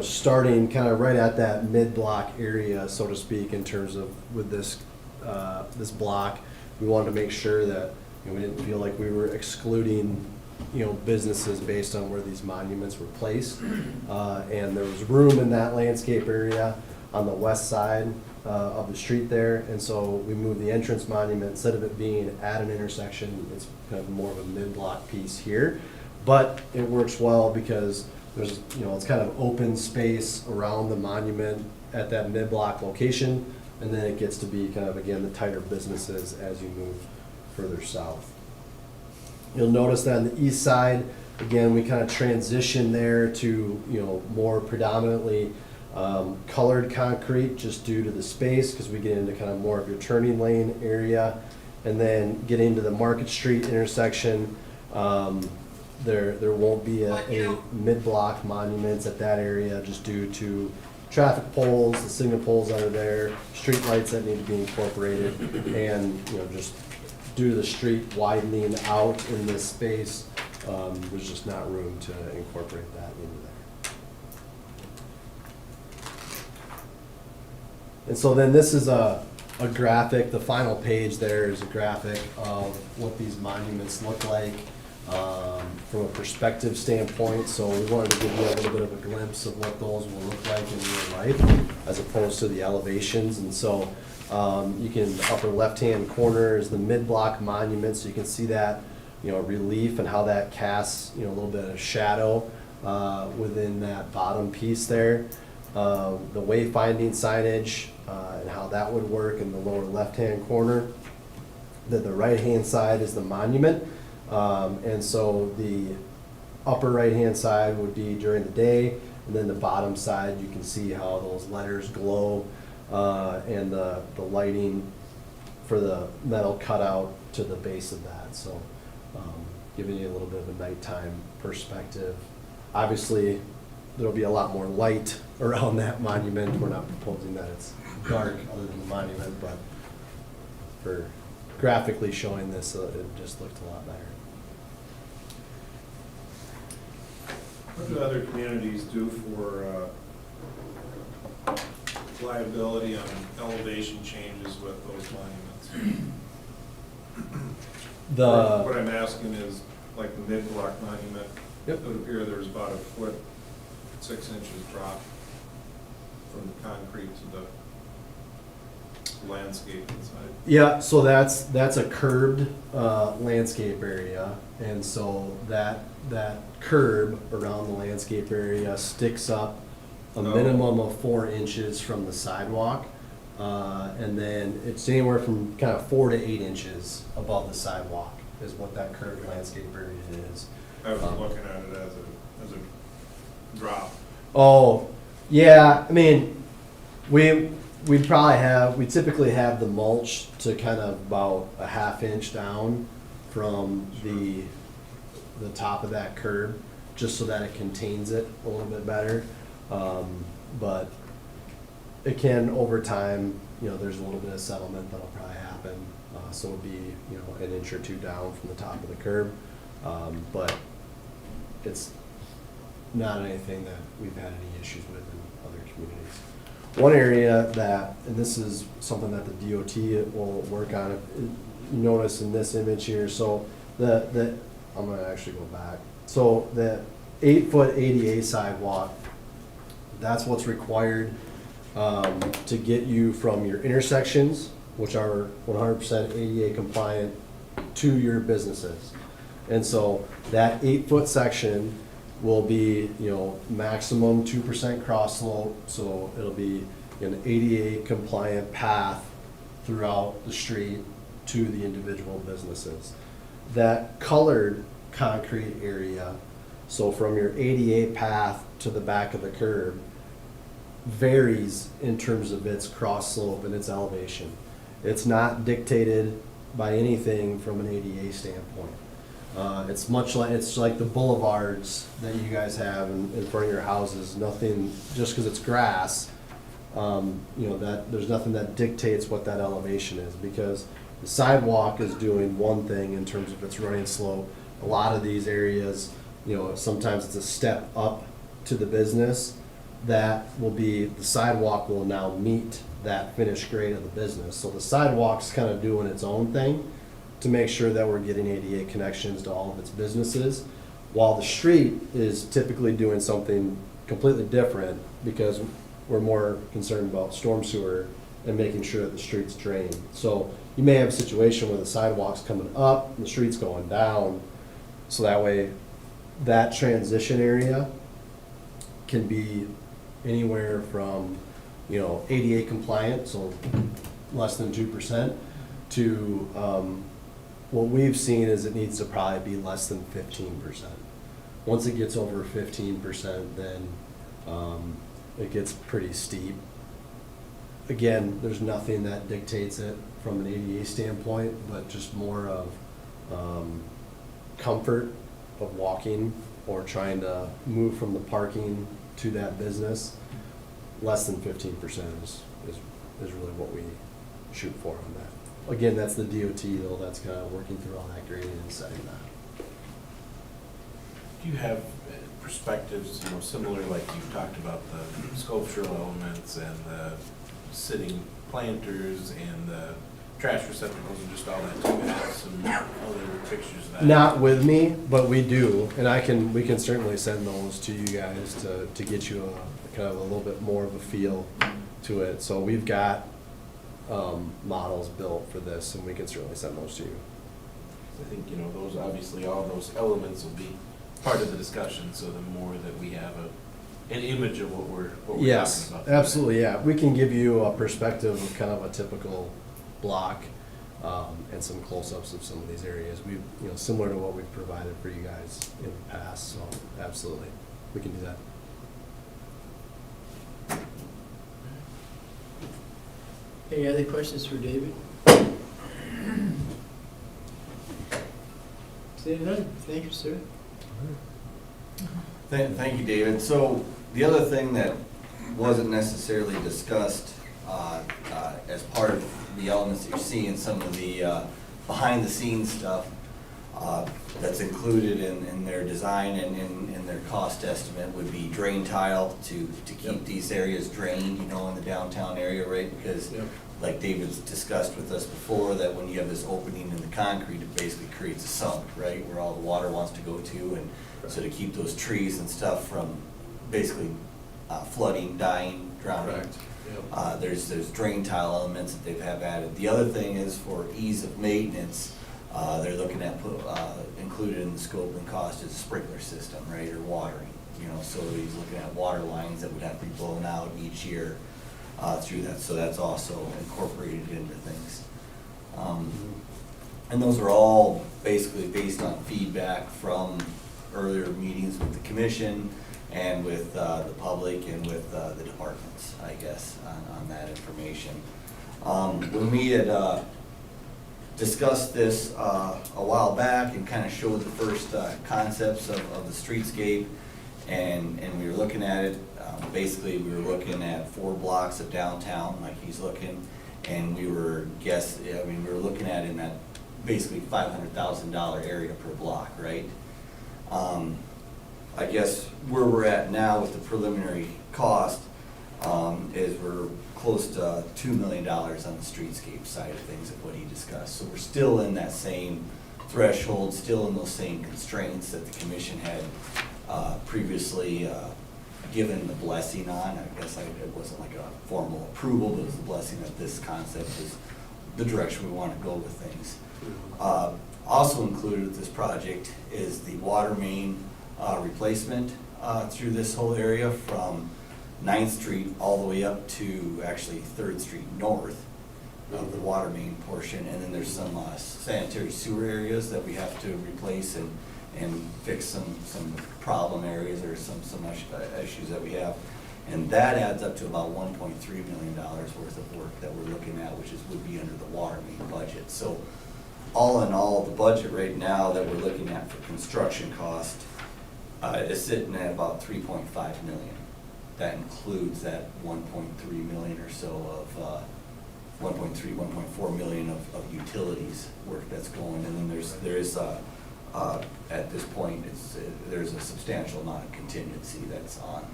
starting kind of right at that mid-block area, so to speak, in terms of with this block. We wanted to make sure that we didn't feel like we were excluding businesses based on where these monuments were placed, and there was room in that landscape area on the west side of the street there, and so we moved the entrance monument. Instead of it being at an intersection, it's kind of more of a mid-block piece here, but it works well because there's, it's kind of open space around the monument at that mid-block location, and then it gets to be kind of, again, the tighter businesses as you move further south. You'll notice that on the east side, again, we kind of transition there to, more predominantly colored concrete, just due to the space, because we get into kind of more of your turning lane area. And then getting into the Market Street intersection, there won't be any mid-block monuments at that area, just due to traffic poles, the signal poles that are there, street lights that need to be incorporated, and just due to the street widening out in this space, there's just not room to incorporate that into there. And so then this is a graphic. The final page there is a graphic of what these monuments look like from a perspective standpoint. So we wanted to give you a little bit of a glimpse of what those will look like in real life, as opposed to the elevations. And so you can, the upper left-hand corner is the mid-block monument, so you can see that, relief and how that casts, a little bit of shadow within that bottom piece there. The wayfinding signage and how that would work in the lower left-hand corner. Then the right-hand side is the monument. And so the upper right-hand side would be during the day, and then the bottom side, you can see how those letters glow, and the lighting for the metal cutout to the base of that. So giving you a little bit of a nighttime perspective. Obviously, there'll be a lot more light around that monument. We're not proposing that it's dark other than the monument, but for graphically showing this, it just looked a lot better. What do other communities do for liability on elevation changes with those monuments? What I'm asking is, like the mid-block monument, Yep. it would appear there's about a foot, 6 inches drop from the concrete to the landscape inside. Yeah, so that's a curbed landscape area, and so that curb around the landscape area sticks up a minimum of 4 inches from the sidewalk, and then it's anywhere from kind of 4 to 8 inches above the sidewalk is what that curved landscape area is. I was looking at it as a drop. Oh, yeah, I mean, we typically have the mulch to kind of about a 1/2 inch down from the top of that curb, just so that it contains it a little bit better. But it can, over time, there's a little bit of settlement that'll probably happen. So it'll be, 1 inch or 2 down from the top of the curb. But it's not anything that we've had any issues with in other communities. One area that, and this is something that the DOT will work on, you notice in this image here, so I'm gonna actually go back. So the 8-foot ADA sidewalk, that's what's required to get you from your intersections, which are 100% ADA compliant, to your businesses. And so that 8-foot section will be, maximum 2% cross slope, so it'll be an ADA compliant path throughout the street to the individual businesses. That colored concrete area, so from your ADA path to the back of the curb, varies in terms of its cross slope and its elevation. It's not dictated by anything from an ADA standpoint. It's like the boulevards that you guys have in front of your houses. Nothing, just because it's grass, that there's nothing that dictates what that elevation is, because the sidewalk is doing one thing in terms of its running slope. A lot of these areas, sometimes it's a step up to the business. That will be, the sidewalk will now meet that finished grade of the business. So the sidewalk's kind of doing its own thing to make sure that we're getting ADA connections to all of its businesses, while the street is typically doing something completely different, because we're more concerned about storm sewer and making sure that the street's drained. So you may have a situation where the sidewalk's coming up and the street's going down, so that way that transition area can be anywhere from, ADA compliant, so less than 2%, to what we've seen is it needs to probably be less than 15%. Once it gets over 15%, then it gets pretty steep. Again, there's nothing that dictates it from an ADA standpoint, but just more of comfort of walking or trying to move from the parking to that business. Less than 15% is really what we shoot for on that. Again, that's the DOT, though, that's kind of working through all that grading and setting that. Do you have perspectives, similar, like you've talked about the sculptural elements and the sitting planters and the trash receptacles and just all that? Do you have some other pictures of that? Not with me, but we do, and we can certainly send those to you guys to get you a kind of a little bit more of a feel to it. So we've got models built for this, and we can certainly send those to you. I think, those, obviously, all those elements will be part of the discussion, so the more that we have an image of what we're Yes, talking about. absolutely, yeah. We can give you a perspective of kind of a typical block, and some close-ups of some of these areas. We've, similar to what we've provided for you guys in the past, so absolutely, we can do that. Any other questions for David? Seeing none, thank you, sir. Thank you, David. So The other thing that wasn't necessarily discussed as part of the elements that you're seeing, some of the behind-the-scenes stuff that's included in their design and in their cost estimate would be drain tile to keep these areas drained, you know, in the downtown area, right? Because like David's discussed with us before, that when you have this opening in the concrete, it basically creates a sump, right? Where all the water wants to go to, and so to keep those trees and stuff from basically flooding, dying, drowning. Correct. There's drain tile elements that they've have added. The other thing is for ease of maintenance, they're looking at included in the scope and cost is a sprinkler system, right, or watering. You know, so he's looking at water lines that would have to be blown out each year through that. So that's also incorporated into things. And those are all basically based on feedback from earlier meetings with the commission and with the public and with the departments, I guess, on that information. When we had discussed this a while back and kind of showed the first concepts of the streetscape, and we were looking at it, basically we were looking at 4 blocks of downtown, like he's looking, and we were looking at in that basically $500,000 area per block, right? I guess where we're at now with the preliminary cost is we're close to $2 million on the streetscape side of things of what he discussed. So we're still in that same threshold, still in those same constraints that the commission had previously given the blessing on. I guess it wasn't like a formal approval, but it was the blessing that this concept is the direction we want to go with things. Also included with this project is the water main replacement through this whole area from 9th Street all the way up to actually 3rd Street north of the water main portion. And then there's some sanitary sewer areas that we have to replace and fix some problem areas or some issues that we have. And that adds up to about $1.3 million worth of work that we're looking at, which would be under the water main budget. So all in all, the budget right now that we're looking at for construction cost is sitting at about $3.5 million. That includes that 1.3 million or so of 1.4 million of utilities work that's going, and then there is at this point there's a substantial amount of contingency that's on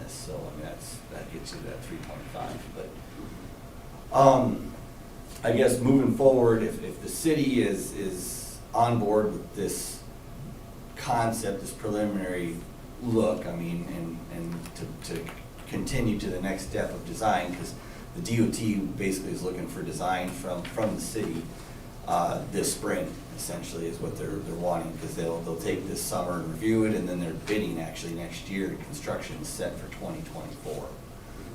this. So I mean that gets you that 3.5. But I guess moving forward, if the city is on board with this concept, this preliminary look, I mean, and to continue to the next step of design, because the DOT basically is looking for design from the city this spring, essentially, is what they're wanting, because they'll take this summer and review it, and then they're bidding actually next year. Construction is set for 2024.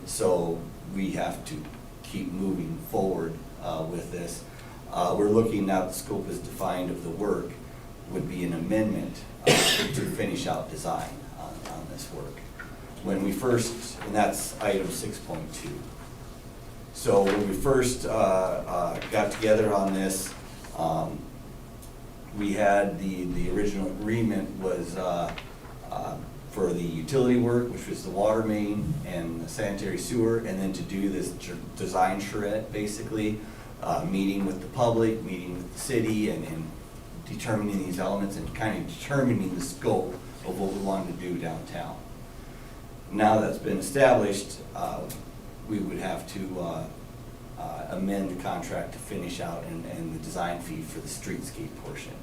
So we have to keep moving forward with this. We're looking now, the scope is defined of the work would be an amendment to finish out design on this work. When we first, and that's item 6.2. So when we first got together on this, we had the original agreement was for the utility work, which was the water main and the sanitary sewer, and then to do this design charrette, basically, meeting with the public, meeting with the city, and determining these elements and kind of determining the scope of what we wanted to do downtown. Now that's been established, we would have to amend the contract to finish out and the design fee for the streetscape portion.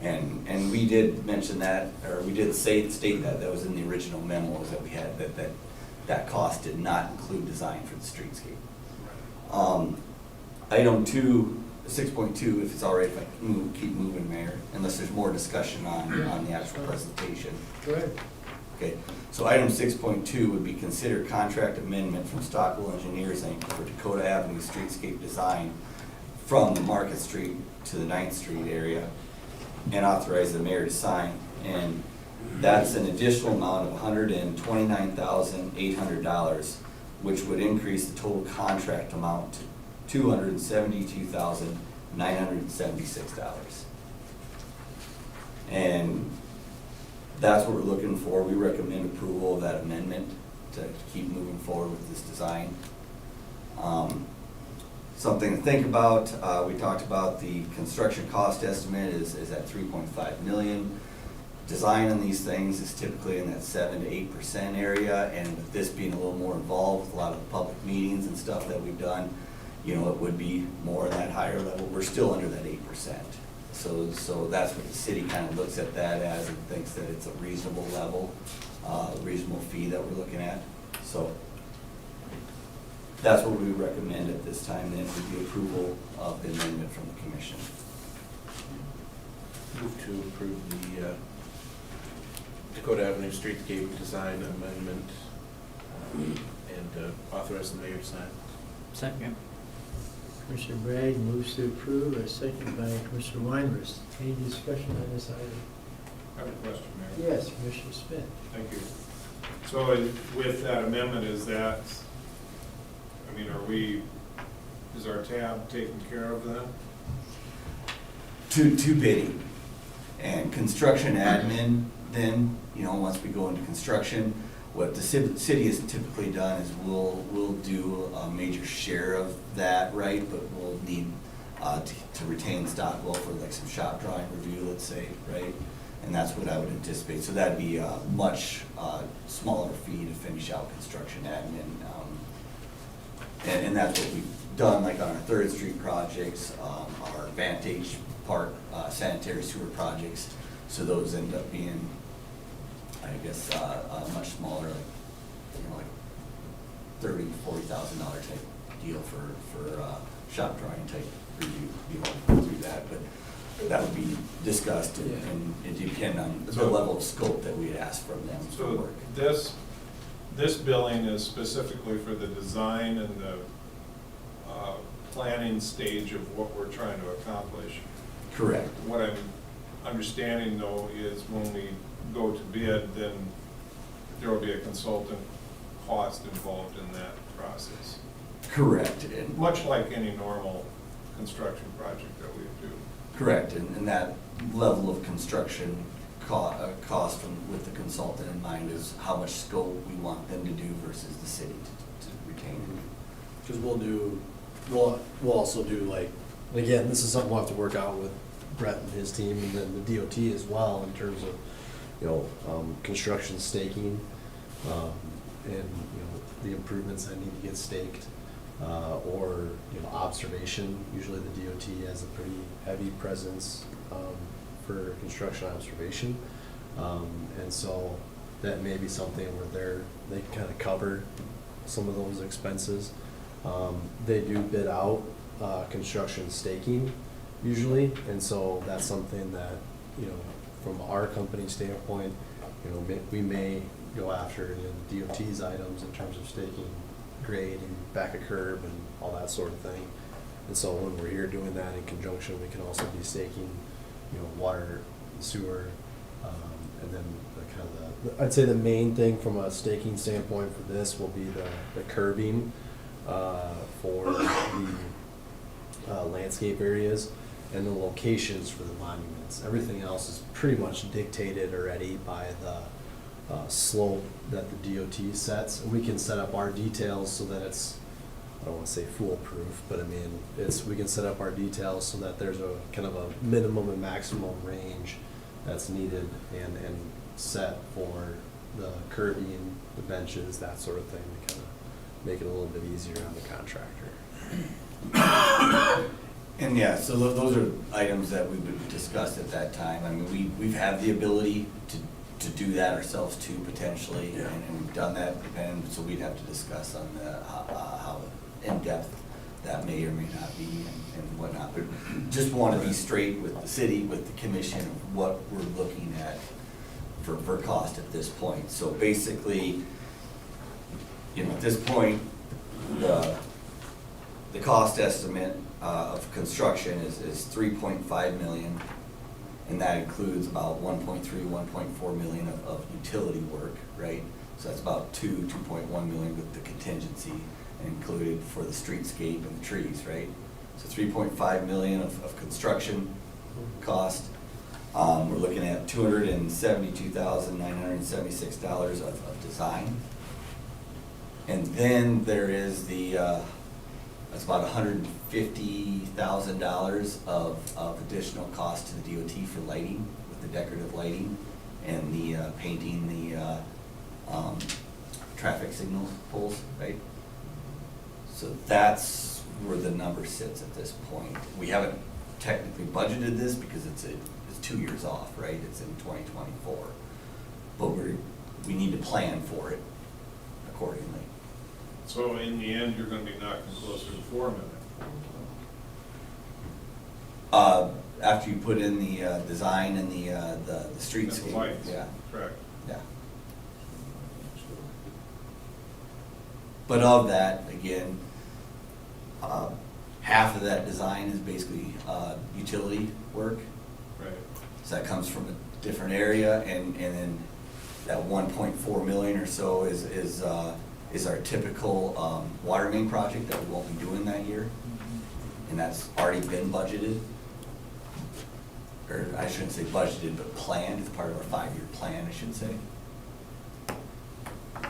And we did mention that, or we did state that was in the original memos that we had, that cost did not include design for the streetscape. Item 6.2, if it's all right if I keep moving, Mayor, unless there's more discussion on the actual presentation. Go ahead. Okay, so item 6.2 would be consider contract amendment from Stockwell Engineers Inc. for Dakota Avenue streetscape design from the Market Street to the 9th Street area, and authorize the mayor to sign. And that's an additional amount of $129,800, which would increase the total contract amount to $272,976. And that's what we're looking for. We recommend approval of that amendment to keep moving forward with this design. Something to think about, we talked about the construction cost estimate is at 3.5 million. Design on these things is typically in that 7 to 8% area, and with this being a little more involved with a lot of the public meetings and stuff that we've done, you know, it would be more in that higher level. We're still under that 8%. So that's what the city kind of looks at that as and thinks that it's a reasonable level, reasonable fee that we're looking at. So that's what we recommend at this time, then, with the approval of the amendment from the commission. Move to approve the Dakota Avenue Streetscape Design Amendment and authorize the mayor to sign. Second. Commissioner Bragg moves to approve, a second by Commissioner Weinrich. Any discussion on this item? I have a question, Mayor. Yes, Commissioner Smith. Thank you. So with that amendment, is that, I mean, is our tab taken care of then? To bidding and construction admin, then, you know, once we go into construction, what the city has typically done is we'll do a major share of that, right? But we'll need to retain Stockwell for like some shop drawing review, let's say, right? And that's what I would anticipate. So that'd be a much smaller fee to finish out construction admin. And that's what we've done, like on our 3rd Street projects, our Vantage Park sanitary sewer projects. So those end up being, I guess, much smaller, like, you know, like $30,000 to $40,000 type deal for shop drawing type review. You won't go through that, but that would be discussed and it depend on the level of scope that we had asked from them for So work. this billing is specifically for the design and the planning stage of what we're trying to accomplish. Correct. What I'm understanding though is when we go to bid, then there will be a consultant cost involved in that process. Correct. And Much like any normal construction project that we do. correct, and that level of construction cost with the consultant in mind is how much scope we want them to do versus the city to retain. Because we'll also do like, and again, this is something we'll have to work out with Brett and his team and then the DOT as well in terms of, you know, construction staking, and, you know, the improvements that need to get staked, or, you know, observation. Usually the DOT has a pretty heavy presence, for construction observation. And so that may be something where they kind of cover some of those expenses. They do bid out construction staking usually, and so that's something that, you know, from our company standpoint, you know, we may go after, you know, the DOT's items in terms of staking grade and back a curb and all that sort of thing. And so when we're here doing that in conjunction, we can also be staking, you know, water, sewer, and then I'd say the main thing from a staking standpoint for this will be the curbing for the landscape areas and the locations for the monuments. Everything else is pretty much dictated already by the slope that the DOT sets. And we can set up our details so that it's, I don't want to say foolproof, but I mean, we can set up our details so that there's a kind of a minimum and maximum range that's needed and set for the curbing, the benches, that sort of thing, to kind of make it a little bit easier on the contractor. And yeah, so those are items that we would discuss at that time. I mean, we've had the ability to do that ourselves too, potentially, Yeah. and we've done that, and so we'd have to discuss on how in-depth that may or may not be and whatnot. But just want to be straight with the city, with the commission, of what we're looking at for cost at this point. So basically, you know, at this point, the cost estimate of construction is 3.5 million, and that includes about 1.3, 1.4 million of utility work, right? So that's about 2.1 million with the contingency included for the streetscape and the trees, right? So 3.5 million of construction cost. We're looking at $272,976 of design. And then there is the, that's about $150,000 of additional cost to the DOT for lighting, with the decorative lighting and the painting the traffic signal poles, right? So that's where the number sits at this point. We haven't technically budgeted this because it's 2 years off, right? It's in 2024. But we need to plan for it accordingly. So in the end, you're gonna be knocking closer to $4 million. After you put in the design and the streetscape. And the lights. Yeah, Correct. yeah. But of that, again, half of that design is basically utility work. Right. So that comes from a different area, and then that 1.4 million or so is our typical water main project that we won't be doing that year. And that's already been budgeted. Or I shouldn't say budgeted, but planned. It's part of our 5-year plan, I should say.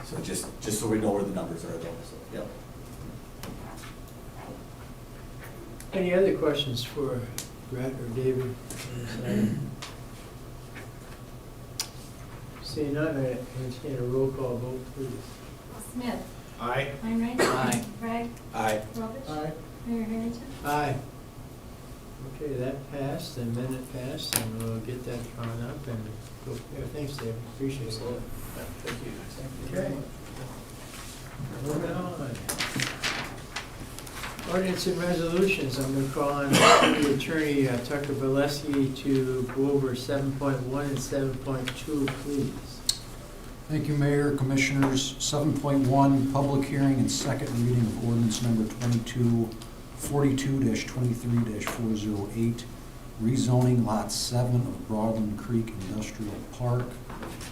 So just so we know where the numbers are though, so, yep. Any other questions for Brett or David? Seeing none, I entertain a roll call vote, please. Smith. Aye. Weinrich. Aye. Bragg. Aye. Rovich. Aye. Mayor Harrington. Aye. Okay, that passed, and then it passed, and we'll get that drawn up and go, yeah, thanks, David, appreciate it. Thank you. Okay. Moving on. Ordinance and resolutions, I'm gonna call on the attorney Tucker Valesky to go over 7.1 and 7.2, please. Thank you, Mayor, Commissioners. 7.1, public hearing and second reading of ordinance number 2242-23-408, rezoning Lot 7 of Broadland Creek Industrial Park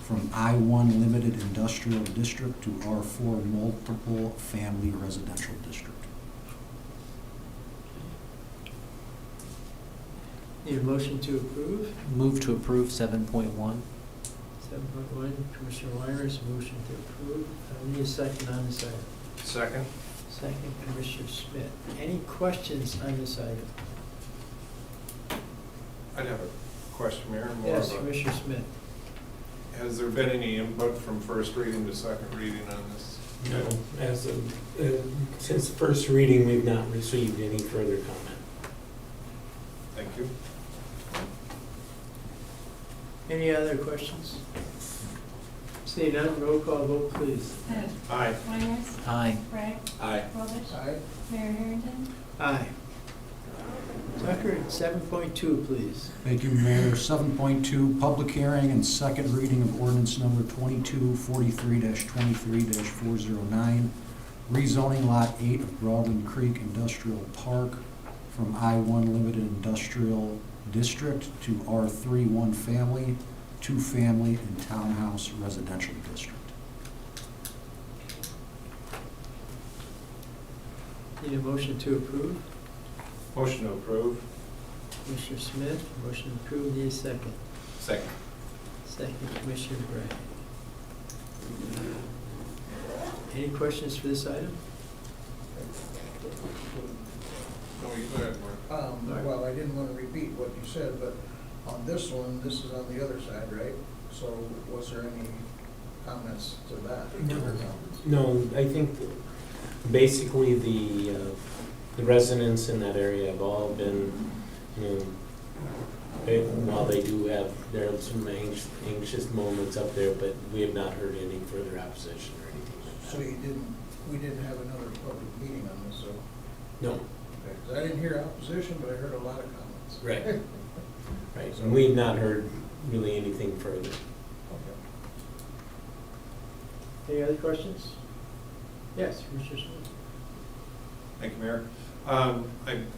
from I-1 Limited Industrial District to R4 Multiple Family Residential District. Need a motion to approve? Move to approve 7.1. 7.1, Commissioner Weinrich, motion to approve. I need a second on this item. Second? Second, Commissioner Smith. Any questions on this item? I'd have a question, Mayor. More Yes, of a- Commissioner Smith. Has there been any input from first reading to second reading on this? No, as of, since the first reading, we've not received any further comment. Thank you. Any other questions? Seeing none, roll call vote, please. Smith. Aye. Weinrich. Aye. Bragg. Aye. Rovich. Aye. Mayor Harrington. Aye. Tucker, 7.2, please. Thank you, Mayor. 7.2, public hearing and second reading of ordinance number 2243-23-409, rezoning Lot 8 of Broadland Creek Industrial Park from I-1 Limited Industrial District to R3 1 Family, 2 Family, and Townhouse Residential District. Need a motion to approve? Motion to approve. Commissioner Smith, motion to approve, need a second. Second. Second, Commissioner Bragg. Any questions for this item? No, you go ahead, Mark. Well, I didn't want to repeat what you said, but on this one, this is on the other side, right? So was there any comments to that? No, I think basically the residents in that area have all been, while they do have, there are some anxious moments up there, but we have not heard any further opposition or anything like that. So we didn't have another public meeting on this, so. No, Okay, 'cause I didn't hear opposition, but I heard a lot of comments. right. Right, and we've not heard really anything further. Okay. Any other questions? Yes, Commissioner Smith. Thank you, Mayor. I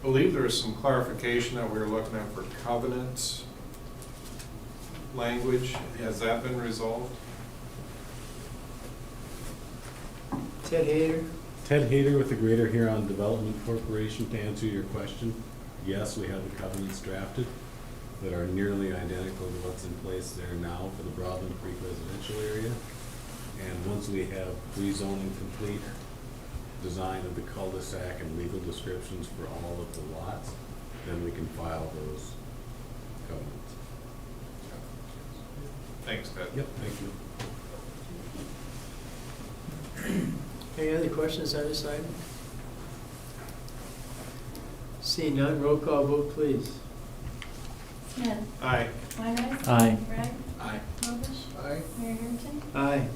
believe there is some clarification that we were looking at for covenants language. Has that been resolved? Ted Hayter? Ted Hayter with the Greater Huron Development Corporation. To answer your question, yes, we have the covenants drafted that are nearly identical to what's in place there now for the Broadland Creek residential area. And once we have rezoning complete design of the cul-de-sac and legal descriptions for all of the lots, then we can file those covenants. Thanks, Ted. Yep, thank you. Any other questions on this item? Seeing none, roll call vote, please. Smith. Aye. Weinrich. Aye. Gregg. Aye. Robish. Aye. Mayor Harrington. Aye.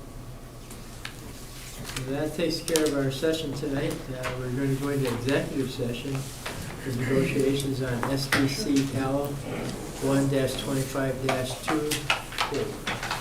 So that takes care of our session tonight. We're going to go into executive session for negotiations on SDC Cal 1-25-2.